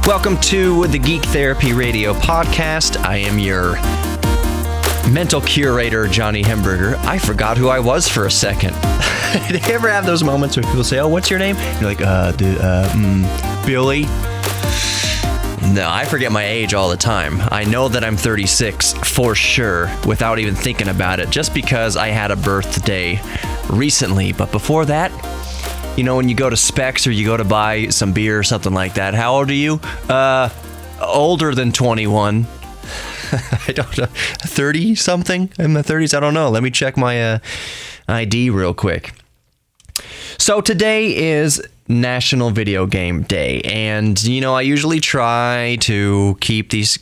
Welcome to the Geek Therapy Radio podcast. I am your mental curator, Johnny Hemberger. I forgot who I was for a second. Do you ever have those moments where people say, "Oh, what's your name?" You're like, Billy. No, I forget my age all the time. I know that I'm 36 for sure without even thinking about it, just because I had a birthday recently. But before that, you know, when you go to Specs or you go to buy some beer or something like that, how old are you? Older than 21. I don't know. 30 something in the 30s? I don't know. Let me check my ID real quick. So today is National Video Game Day, and you know, I usually try to keep these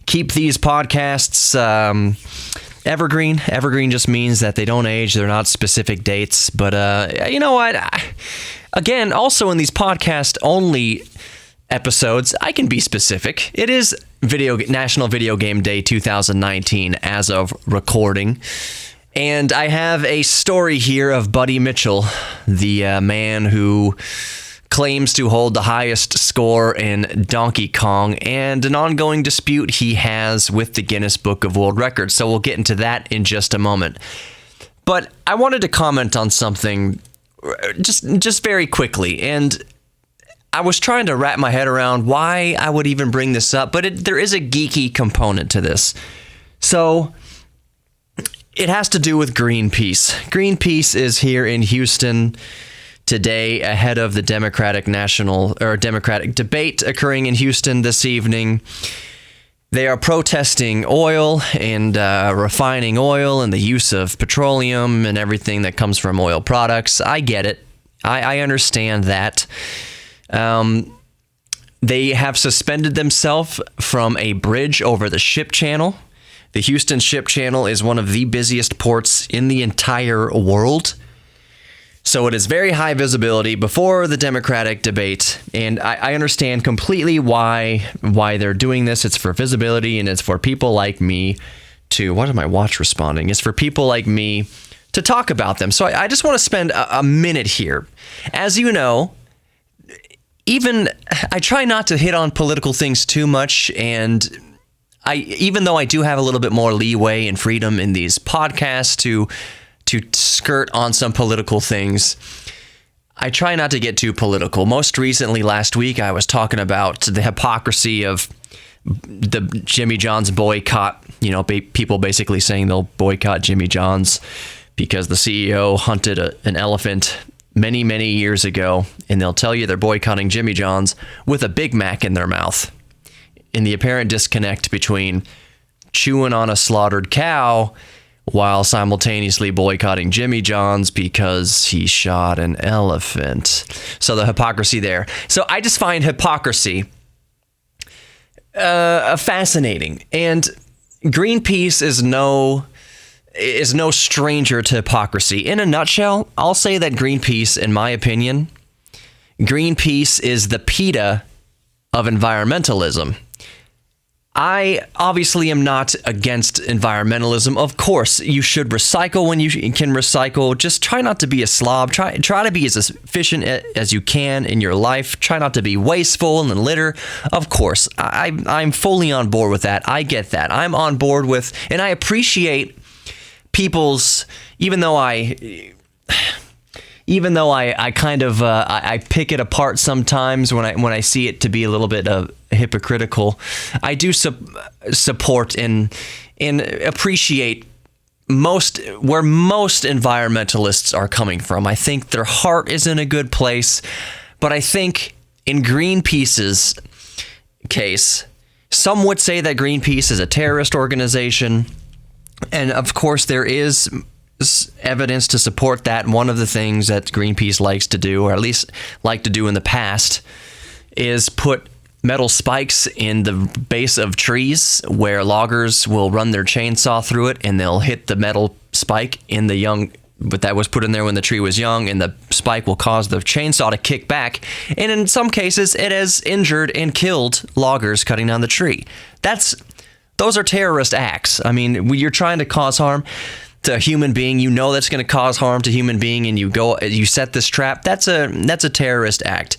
podcasts evergreen. Evergreen just means that they don't age. They're not specific dates. But you know what? Again, also in these podcast only episodes, I can be specific. It is National Video Game Day 2019 as of recording. And I have a story here of Buddy Mitchell, the man who claims to hold the highest score in Donkey Kong, and an ongoing dispute he has with the Guinness Book of World Records. So we'll get into that in just a moment. But I wanted to comment on something just very quickly, and I was trying to wrap my head around why I would even bring this up, but there is a geeky component to this. So it has to do with Greenpeace. Greenpeace is here in Houston today ahead of the Democratic debate occurring in Houston this evening. They are protesting oil and refining oil and the use of petroleum and everything that comes from oil products. I get it. I understand that. They have suspended themselves from a bridge over the ship channel. The Houston Ship Channel is one of the busiest ports in the entire world. So it is very high visibility before the Democratic debate. And I understand completely why they're doing this. It's for visibility, and it's for people like me to... What is my watch responding? It's for people like me to talk about them. So I just want to spend a minute here. As you know, I try not to hit on political things too much, and even though I do have a little bit more leeway and freedom in these podcasts to skirt on some political things, I try not to get too political. Most recently, last week, I was talking about the hypocrisy of the Jimmy John's boycott. You know, people basically saying they'll boycott Jimmy John's because the CEO hunted an elephant many, many years ago, and they'll tell you they're boycotting Jimmy John's with a Big Mac in their mouth. In the apparent disconnect between chewing on a slaughtered cow while simultaneously boycotting Jimmy John's because he shot an elephant. So the hypocrisy there. So I just find hypocrisy fascinating. And Greenpeace is no stranger to hypocrisy. In a nutshell, I'll say that Greenpeace, in my opinion, Greenpeace is the PETA of environmentalism. I obviously am not against environmentalism. Of course, you should recycle when you can recycle. Just try not to be a slob. Try to be as efficient as you can in your life. Try not to be wasteful and litter. Of course, I'm fully on board with that. I get that. I'm on board with, and I appreciate people's, even though I kind of I pick it apart sometimes when I see it to be a little bit hypocritical, I do support and appreciate where most environmentalists are coming from. I think their heart is in a good place, but I think in Greenpeace's case, some would say that Greenpeace is a terrorist organization, and of course there is evidence to support that. One of the things that Greenpeace likes to do, or at least like to do in the past, is put metal spikes in the base of trees where loggers will run their chainsaw through it, and they'll hit the metal spike in the young, but that was put in there when the tree was young, and the spike will cause the chainsaw to kick back, and in some cases it has injured and killed loggers cutting down the tree. Those are terrorist acts. I mean, when you're trying to cause harm to a human being, you know that's going to cause harm to a human being, and you set this trap. That's a terrorist act.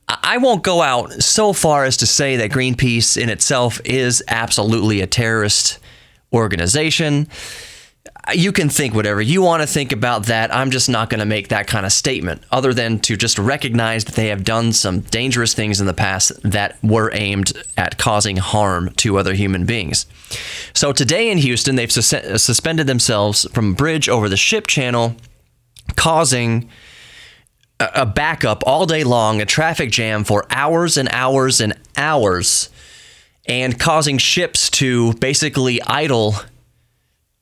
I won't go out so far as to say that Greenpeace in itself is absolutely a terrorist organization. You can think whatever you want to think about that. I'm just not going to make that kind of statement, other than to just recognize that they have done some dangerous things in the past that were aimed at causing harm to other human beings. So today in Houston, they've suspended themselves from a bridge over the ship channel, causing a backup all day long, a traffic jam for hours and hours and hours, and causing ships to basically idle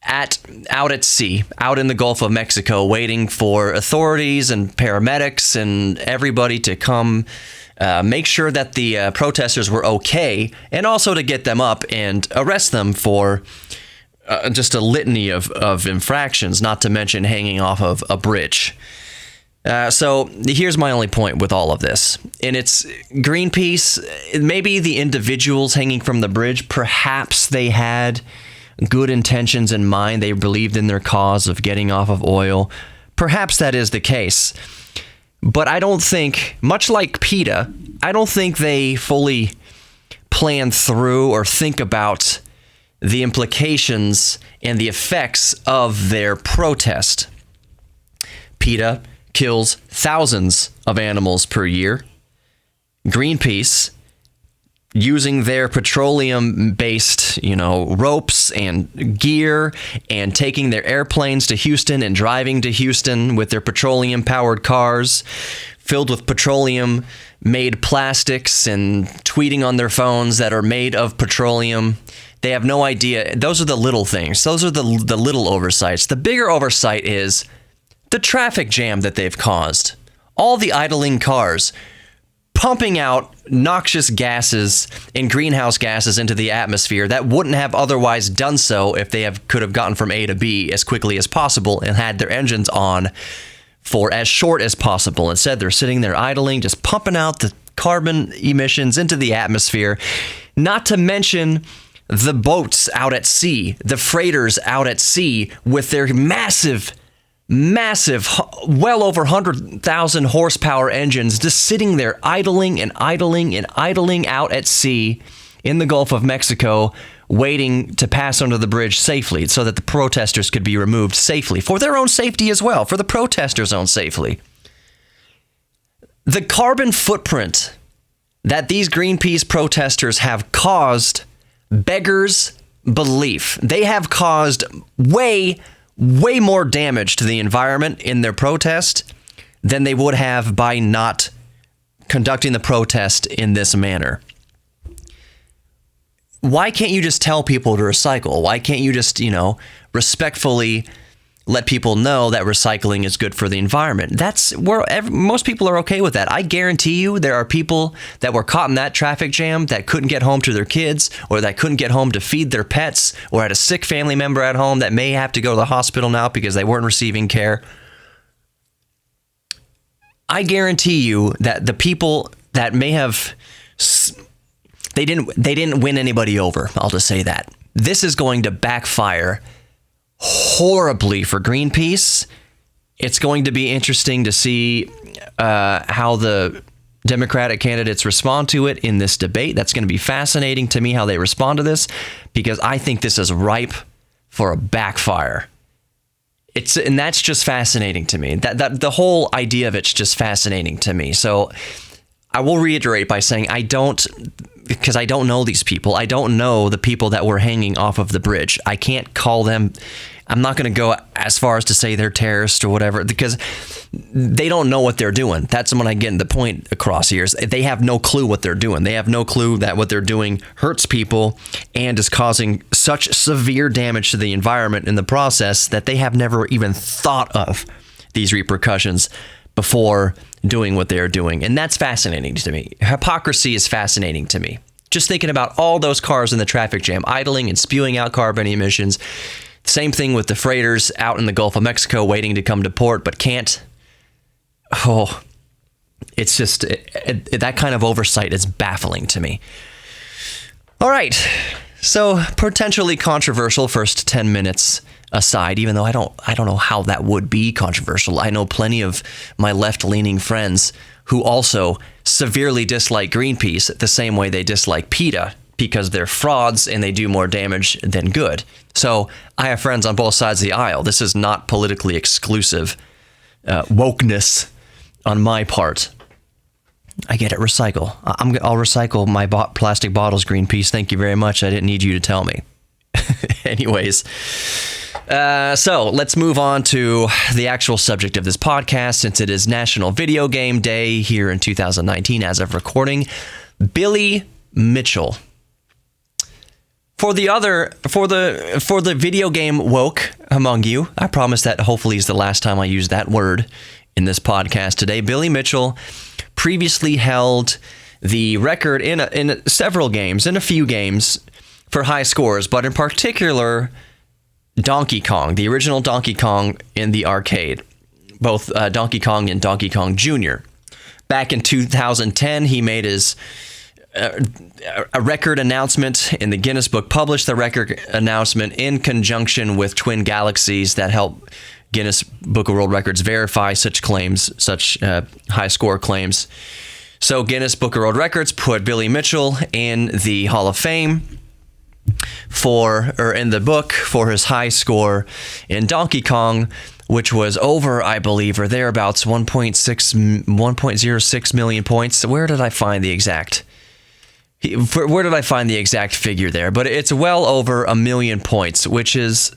out at sea, out in the Gulf of Mexico, waiting for authorities and paramedics and everybody to come make sure that the protesters were okay, and also to get them up and arrest them for just a litany of infractions, not to mention hanging off of a bridge. So here's my only point with all of this. And it's Greenpeace, maybe the individuals hanging from the bridge, perhaps they had good intentions in mind. They believed in their cause of getting off of oil. Perhaps that is the case. But I don't think, much like PETA, I don't think they fully plan through or think about the implications and the effects of their protest. PETA kills thousands of animals per year. Greenpeace, using their petroleum-based, ropes and gear, and taking their airplanes to Houston and driving to Houston with their petroleum-powered cars filled with petroleum-made plastics, and tweeting on their phones that are made of petroleum. They have no idea. Those are the little things. Those are the little oversights. The bigger oversight is the traffic jam that they've caused. All the idling cars, pumping out noxious gases and greenhouse gases into the atmosphere that wouldn't have otherwise done so if they could have gotten from A to B as quickly as possible and had their engines on for as short as possible. Instead, they're sitting there idling, just pumping out the carbon emissions into the atmosphere. Not to mention the boats out at sea, the freighters out at sea with their massive, well over 100,000 horsepower engines just sitting there idling and idling and idling out at sea in the Gulf of Mexico, waiting to pass under the bridge safely so that the protesters could be removed safely, for their own safety as well, for the protesters' own safety. The carbon footprint that these Greenpeace protesters have caused beggars belief. They have caused way more damage to the environment in their protest than they would have by not conducting the protest in this manner. Why can't you just tell people to recycle? Why can't you just, respectfully let people know that recycling is good for the environment? That's where most people are okay with that. I guarantee you there are people that were caught in that traffic jam that couldn't get home to their kids, or that couldn't get home to feed their pets, or had a sick family member at home that may have to go to the hospital now because they weren't receiving care. I guarantee you that the people that may have, they didn't win anybody over. I'll just say that. This is going to backfire horribly for Greenpeace. It's going to be interesting to see how the Democratic candidates respond to it in this debate. That's going to be fascinating to me how they respond to this, because I think this is ripe for a backfire. And that's just fascinating to me. That the whole idea of it's just fascinating to me. So I will reiterate by saying because I don't know these people. I don't know the people that were hanging off of the bridge. I can't call them. I'm not going to go as far as to say they're terrorists or whatever, because they don't know what they're doing. That's when I get the point across here. They have no clue what they're doing. They have no clue that what they're doing hurts people and is causing such severe damage to the environment in the process that they have never even thought of these repercussions before doing what they are doing. And that's fascinating to me. Hypocrisy is fascinating to me. Just thinking about all those cars in the traffic jam, idling and spewing out carbon emissions. Same thing with the freighters out in the Gulf of Mexico waiting to come to port but can't. Oh, it's just, that kind of oversight is baffling to me. All right. So, potentially controversial first 10 minutes aside, even though I don't know how that would be controversial. I know plenty of my left-leaning friends who also severely dislike Greenpeace the same way they dislike PETA, because they're frauds and they do more damage than good. So I have friends on both sides of the aisle. This is not politically exclusive wokeness on my part. I get it. Recycle. I'll recycle my plastic bottles, Greenpeace. Thank you very much. I didn't need you to tell me. Anyways, so let's move on to the actual subject of this podcast, since it is National Video Game Day here in 2019 as of recording. Billy Mitchell. For the video game woke among you, I promise that hopefully is the last time I use that word in this podcast today. Billy Mitchell previously held the record in several games, in a few games, for high scores, but in particular, Donkey Kong, the original Donkey Kong in the arcade, both Donkey Kong and Donkey Kong Jr. Back in 2010, he made his a record announcement in the Guinness Book, published the record announcement in conjunction with Twin Galaxies that help Guinness Book of World Records verify such claims, such high score claims. So Guinness Book of World Records put Billy Mitchell in the Hall of Fame in the book for his high score in Donkey Kong, which was over, I believe, or thereabouts 1.06 million points. Where did I find the exact figure there? But it's well over 1 million points, which is,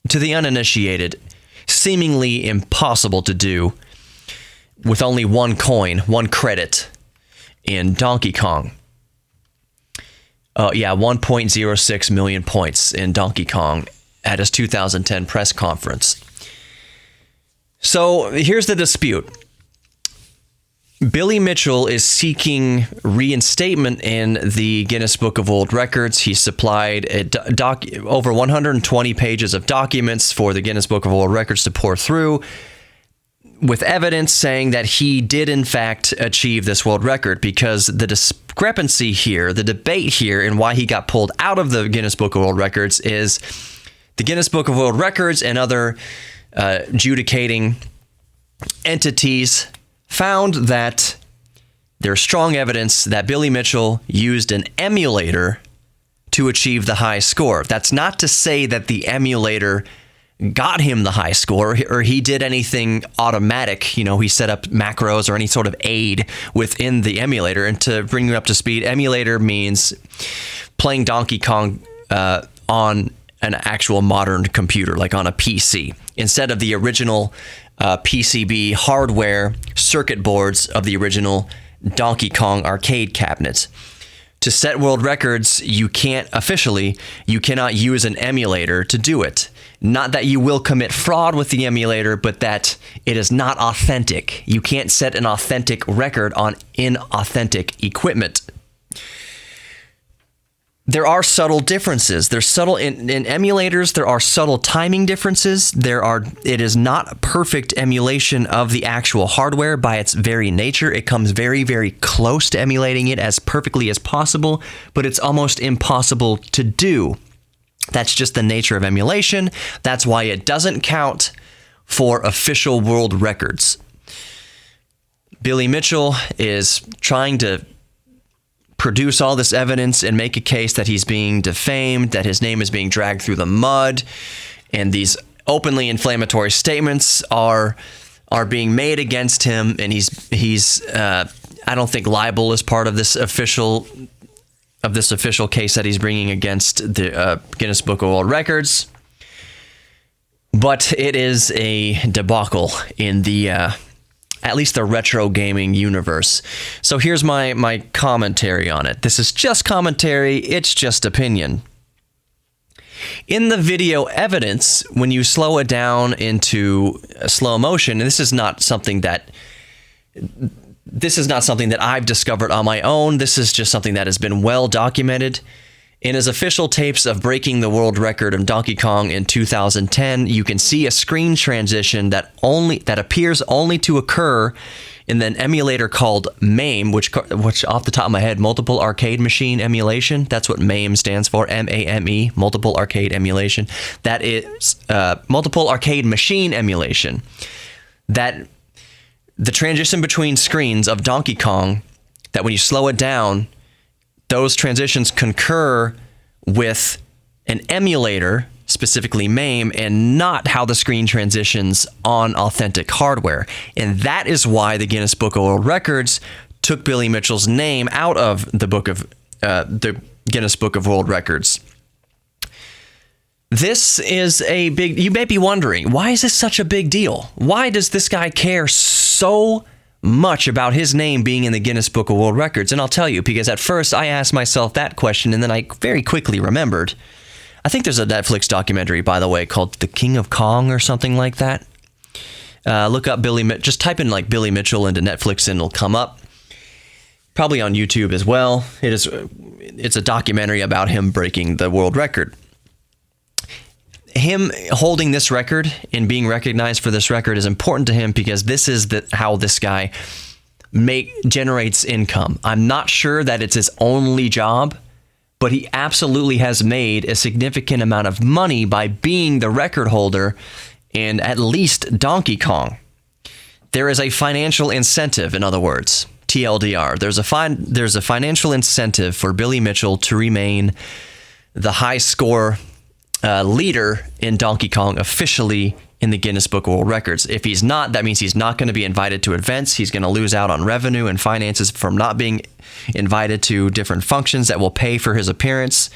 to the uninitiated, seemingly impossible to do with only one coin, one credit in Donkey Kong. 1.06 million points in Donkey Kong at his 2010 press conference. So here's the dispute. Billy Mitchell is seeking reinstatement in the Guinness Book of World Records. He supplied over 120 pages of documents for the Guinness Book of World Records to pour through, with evidence saying that he did in fact achieve this world record, because the discrepancy here, the debate here, and why he got pulled out of the Guinness Book of World Records is the Guinness Book of World Records and other adjudicating entities found that there's strong evidence that Billy Mitchell used an emulator to achieve the high score. That's not to say that the emulator got him the high score, or he did anything automatic. He set up macros or any sort of aid within the emulator. And to bring you up to speed, emulator means playing Donkey Kong on an actual modern computer, like on a PC, instead of the original PCB hardware circuit boards of the original Donkey Kong arcade cabinets. To set world records, you cannot use an emulator to do it. Not that you will commit fraud with the emulator, but that it is not authentic. You can't set an authentic record on inauthentic equipment. There are subtle differences. There's subtle in emulators. There are subtle timing differences. It is not a perfect emulation of the actual hardware by its very nature. It comes very, very close to emulating it as perfectly as possible, but it's almost impossible to do. That's just the nature of emulation. That's why it doesn't count for official world records. Billy Mitchell is trying to produce all this evidence and make a case that he's being defamed, that his name is being dragged through the mud, and these openly inflammatory statements are being made against him, and he's I don't think libel is part of this official case that he's bringing against the Guinness Book of World Records. But it is a debacle in the at least the retro gaming universe. So here's my commentary on it. This is just commentary, it's just opinion. In the video evidence, when you slow it down into slow motion, and this is not something that I've discovered on my own. This is just something that has been well documented. In his official tapes of breaking the world record of Donkey Kong in 2010, you can see a screen transition that appears only to occur and then emulator called MAME, which off the top of my head, multiple arcade machine emulation. That's what MAME stands for, MAME, multiple arcade emulation. That is multiple arcade machine emulation. That the transition between screens of Donkey Kong, that when you slow it down, those transitions concur with an emulator, specifically MAME, and not how the screen transitions on authentic hardware. And that is why the Guinness Book of World Records took Billy Mitchell's name out of the Guinness Book of World Records. This is a big, you may be wondering, why is this such a big deal? Why does this guy care so much about his name being in the Guinness Book of World Records? And I'll tell you, because at first I asked myself that question, and then I very quickly remembered. I think there's a Netflix documentary, by the way, called The King of Kong or something like that. Look up just type in like Billy Mitchell into Netflix and it'll come up. Probably on YouTube as well. It's a documentary about him breaking the world record. Him holding this record and being recognized for this record is important to him because this is how this guy generates income. I'm not sure that it's his only job, but he absolutely has made a significant amount of money by being the record holder in at least Donkey Kong. There is a financial incentive, in other words, TLDR. There's a financial incentive for Billy Mitchell to remain the high score leader in Donkey Kong officially in the Guinness Book of World Records. If he's not, that means he's not going to be invited to events. He's going to lose out on revenue and finances from not being invited to different functions that will pay for his appearance.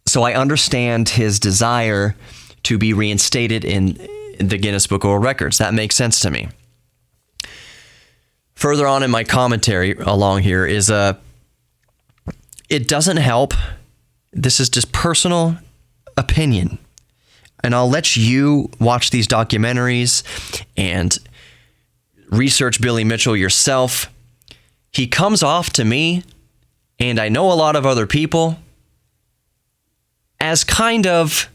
So I understand his desire to be reinstated in the Guinness Book of World Records. That makes sense to me. Further on in my commentary along here is it doesn't help. This is just personal opinion. And I'll let you watch these documentaries and research Billy Mitchell yourself. He comes off to me, and I know a lot of other people, as kind of,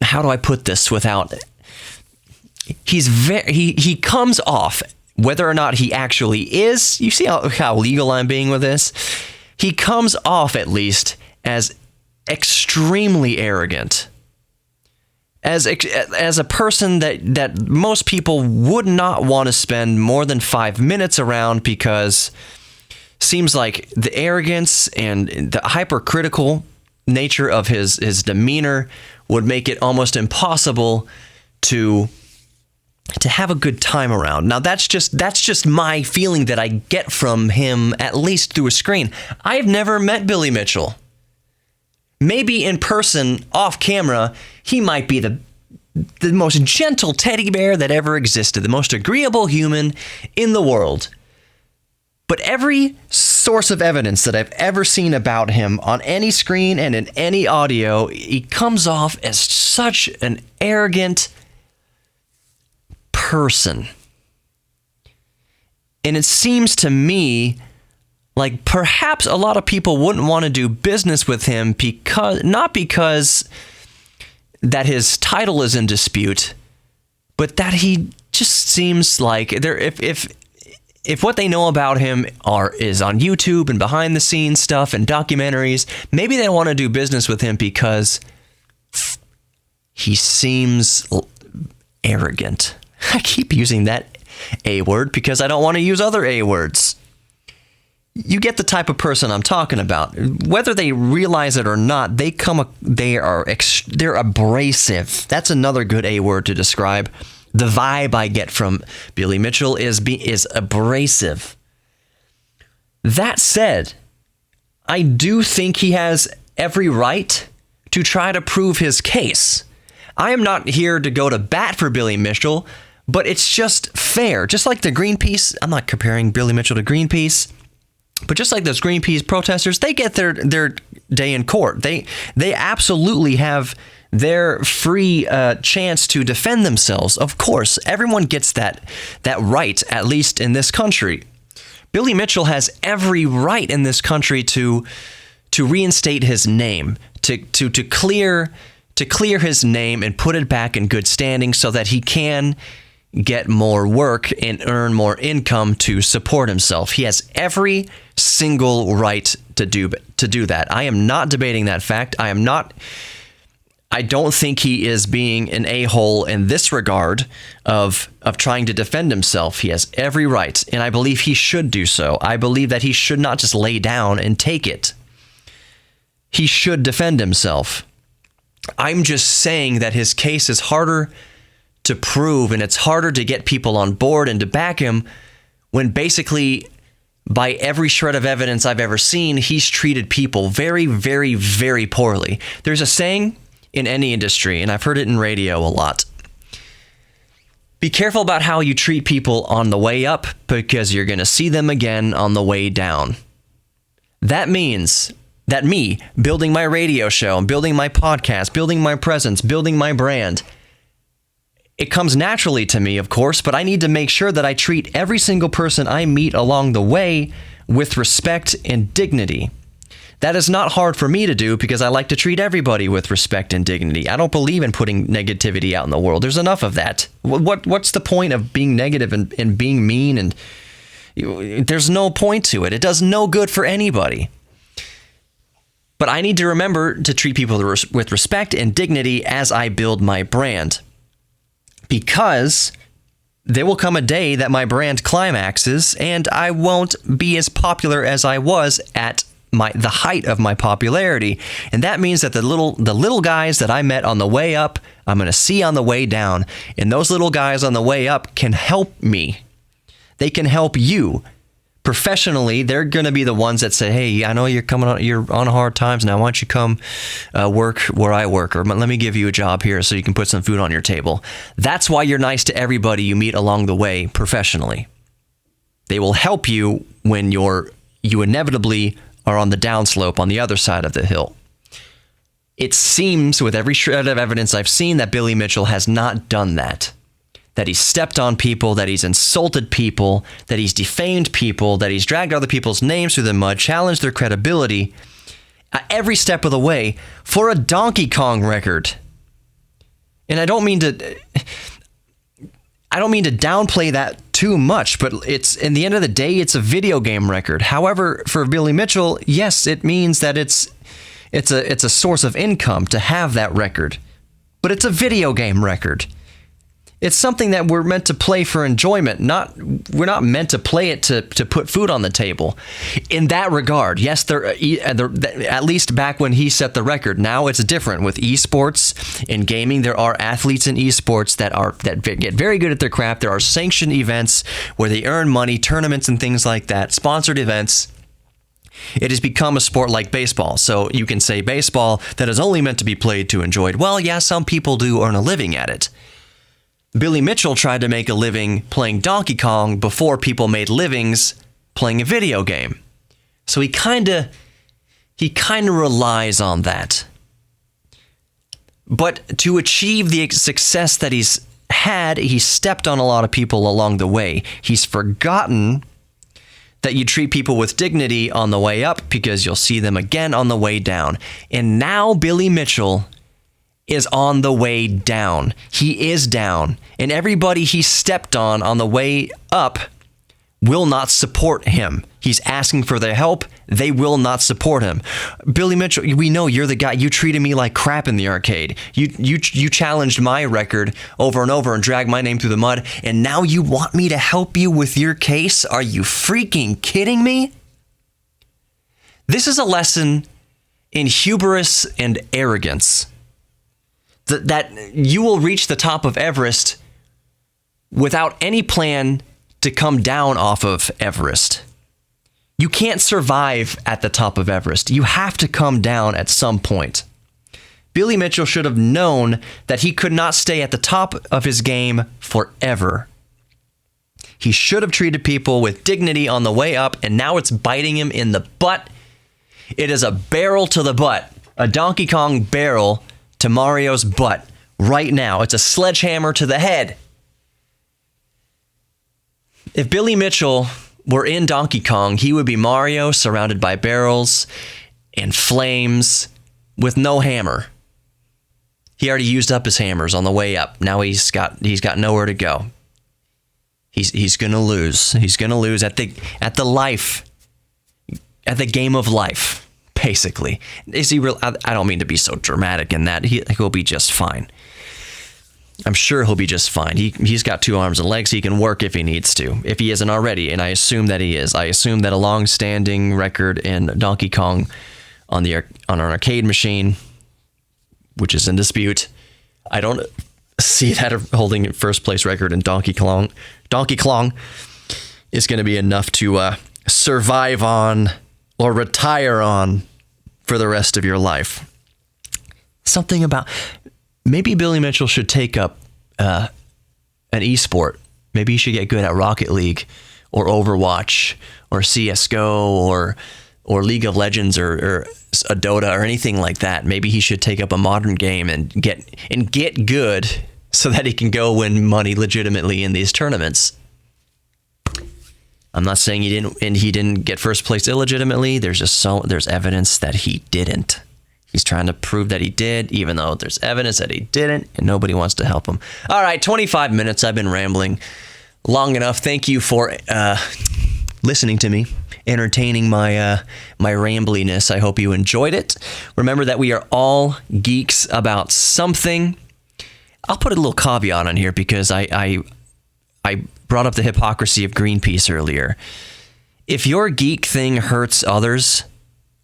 how do I put this without, he comes off, whether or not he actually is, you see how legal I'm being with this? He comes off at least as extremely arrogant, as a person that most people would not want to spend more than 5 minutes around, because seems like the arrogance and the hypercritical nature of his demeanor would make it almost impossible to have a good time around. Now that's just my feeling that I get from him, at least through a screen. I've never met Billy Mitchell. Maybe in person, off camera, he might be the most gentle teddy bear that ever existed, the most agreeable human in the world. But every source of evidence that I've ever seen about him on any screen and in any audio, he comes off as such an arrogant person. And it seems to me like perhaps a lot of people wouldn't want to do business with him not because that his title is in dispute, but that he just seems like if what they know about him is on YouTube and behind the scenes stuff and documentaries, maybe they don't want to do business with him because he seems arrogant. I keep using that A word because I don't want to use other A words. You get the type of person I'm talking about. Whether they realize it or not, they're abrasive. That's another good A word to describe. The vibe I get from Billy Mitchell is abrasive. That said, I do think he has every right to try to prove his case. I am not here to go to bat for Billy Mitchell, but it's just fair. Just like the Greenpeace, I'm not comparing Billy Mitchell to Greenpeace, but just like those Greenpeace protesters, they get their day in court. They absolutely have their free chance to defend themselves. Of course, everyone gets that right, at least in this country. Billy Mitchell has every right in this country to reinstate his name, to clear his name and put it back in good standing so that he can get more work and earn more income to support himself. He has every single right to do that. I am not debating that fact. I don't think he is being an a-hole in this regard of trying to defend himself. He has every right, and I believe he should do so. I believe that he should not just lay down and take it. He should defend himself. I'm just saying that his case is harder to prove, and it's harder to get people on board and to back him when basically, by every shred of evidence I've ever seen, he's treated people very, very, very poorly. There's a saying in any industry, and I've heard it in radio a lot. Be careful about how you treat people on the way up, because you're going to see them again on the way down. That means that me building my radio show, building my podcast, building my presence, building my brand, it comes naturally to me, of course, but I need to make sure that I treat every single person I meet along the way with respect and dignity. That is not hard for me to do because I like to treat everybody with respect and dignity. I don't believe in putting negativity out in the world. There's enough of that. What's the point of being negative and being mean? And there's no point to it. It does no good for anybody. But I need to remember to treat people with respect and dignity as I build my brand. Because there will come a day that my brand climaxes and I won't be as popular as I was at the height of my popularity. And that means that the little guys that I met on the way up, I'm going to see on the way down. And those little guys on the way up can help me. They can help you. Professionally, they're going to be the ones that say, hey, I know you're on hard times now. Why don't you come work where I work? Or let me give you a job here so you can put some food on your table. That's why you're nice to everybody you meet along the way professionally. They will help you when you inevitably are on the downslope on the other side of the hill. It seems with every shred of evidence I've seen that Billy Mitchell has not done that. That he's stepped on people, that he's insulted people, that he's defamed people, that he's dragged other people's names through the mud, challenged their credibility every step of the way for a Donkey Kong record. And I don't mean to downplay that too much, but it's, in the end of the day, it's a video game record. However, for Billy Mitchell, yes, it means that it's a source of income to have that record. But it's a video game record. It's something that we're meant to play for enjoyment. We're not meant to play it to put food on the table. In that regard, yes, at least back when he set the record. Now it's different with esports and gaming. There are athletes in esports that get very good at their craft. There are sanctioned events where they earn money, tournaments and things like that, sponsored events. It has become a sport like baseball. So you can say baseball that is only meant to be played to enjoy. Well, yeah, some people do earn a living at it. Billy Mitchell tried to make a living playing Donkey Kong before people made livings playing a video game. So he kind of relies on that. But to achieve the success that he's had, he stepped on a lot of people along the way. He's forgotten that you treat people with dignity on the way up because you'll see them again on the way down. And now Billy Mitchell is on the way down. He is down. And everybody he stepped on the way up will not support him. He's asking for their help. They will not support him. Billy Mitchell, we know you're the guy. You treated me like crap in the arcade. You challenged my record over and over and dragged my name through the mud. And now you want me to help you with your case? Are you freaking kidding me? This is a lesson in hubris and arrogance. That you will reach the top of Everest without any plan to come down off of Everest. You can't survive at the top of Everest. You have to come down at some point. Billy Mitchell should have known that he could not stay at the top of his game forever. He should have treated people with dignity on the way up, and now it's biting him in the butt. It is a barrel to the butt, a Donkey Kong barrel to Mario's butt right now. It's a sledgehammer to the head. If Billy Mitchell were in Donkey Kong, he would be Mario surrounded by barrels and flames with no hammer. He already used up his hammers on the way up. Now he's got nowhere to go. He's gonna lose. He's gonna lose at the game of life, basically. Is he real? I don't mean to be so dramatic in that. He'll be just fine. I'm sure he'll be just fine. He's got 2 arms and legs. He can work if he needs to, if he isn't already, and I assume that he is. I assume that a long-standing record in Donkey Kong on an arcade machine, which is in dispute. I don't see that holding first place record in Donkey Kong is going to be enough to survive on or retire on for the rest of your life. Something about maybe Billy Mitchell should take up an esport. Maybe he should get good at Rocket League or Overwatch or CSGO or League of Legends or a Dota or anything like that. Maybe he should take up a modern game and get good so that he can go win money legitimately in these tournaments. I'm not saying he didn't get first place illegitimately. There's evidence that he didn't. He's trying to prove that he did, even though there's evidence that he didn't, and nobody wants to help him. All right, 25 minutes. I've been rambling long enough. Thank you for listening to me, entertaining my rambliness. I hope you enjoyed it. Remember that we are all geeks about something. I'll put a little caveat on here because I brought up the hypocrisy of Greenpeace earlier. If your geek thing hurts others,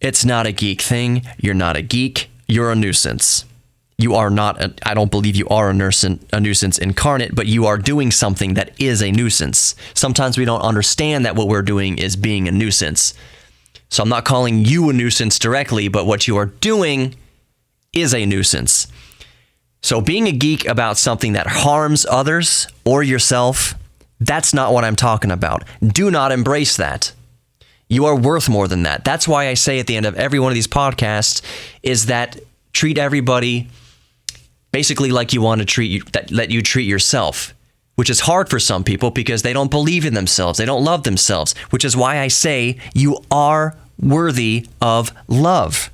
it's not a geek thing. You're not a geek. You're a nuisance. You are not, I don't believe you are a nuisance incarnate, but you are doing something that is a nuisance. Sometimes we don't understand that what we're doing is being a nuisance. So I'm not calling you a nuisance directly, but what you are doing is a nuisance. So being a geek about something that harms others or yourself, that's not what I'm talking about. Do not embrace that. You are worth more than that. That's why I say at the end of every one of these podcasts is that treat everybody basically like you want to let you treat yourself, which is hard for some people because they don't believe in themselves. They don't love themselves, which is why I say you are worthy of love.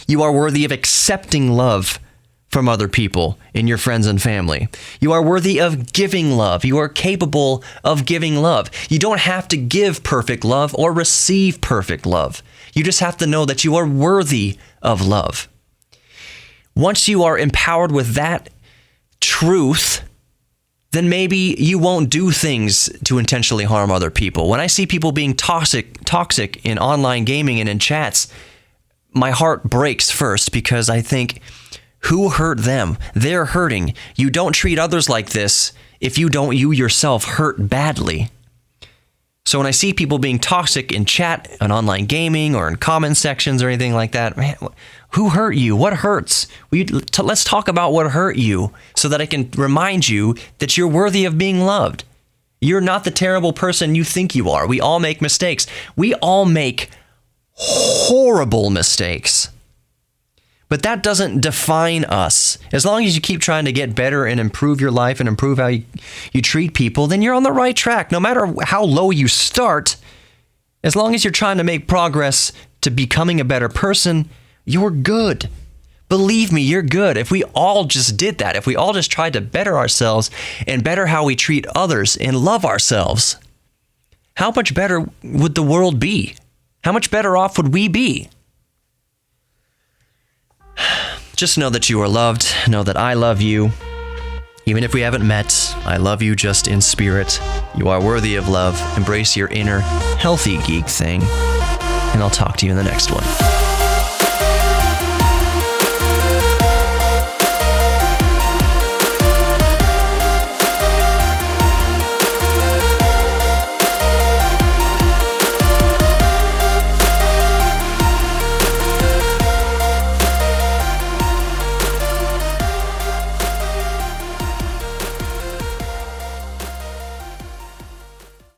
You are worthy of accepting love from other people in your friends and family. You are worthy of giving love. You are capable of giving love. You don't have to give perfect love or receive perfect love. You just have to know that you are worthy of love. Once you are empowered with that truth, then maybe you won't do things to intentionally harm other people. When I see people being toxic in online gaming and in chats, my heart breaks first because I think, who hurt them? They're hurting. You don't treat others like this if you yourself hurt badly. So when I see people being toxic in chat and online gaming or in comment sections or anything like that, man, who hurt you? What hurts? Let's talk about what hurt you so that I can remind you that you're worthy of being loved. You're not the terrible person you think you are. We all make mistakes. We all make horrible mistakes. But that doesn't define us. As long as you keep trying to get better and improve your life and improve how you treat people, then you're on the right track. No matter how low you start, as long as you're trying to make progress to becoming a better person, you're good. Believe me, you're good. If we all just did that, if we all just tried to better ourselves and better how we treat others and love ourselves, how much better would the world be? How much better off would we be? Just know that you are loved. Know that I love you. Even if we haven't met, I love you just in spirit. You are worthy of love. Embrace your inner healthy geek thing. And I'll talk to you in the next one.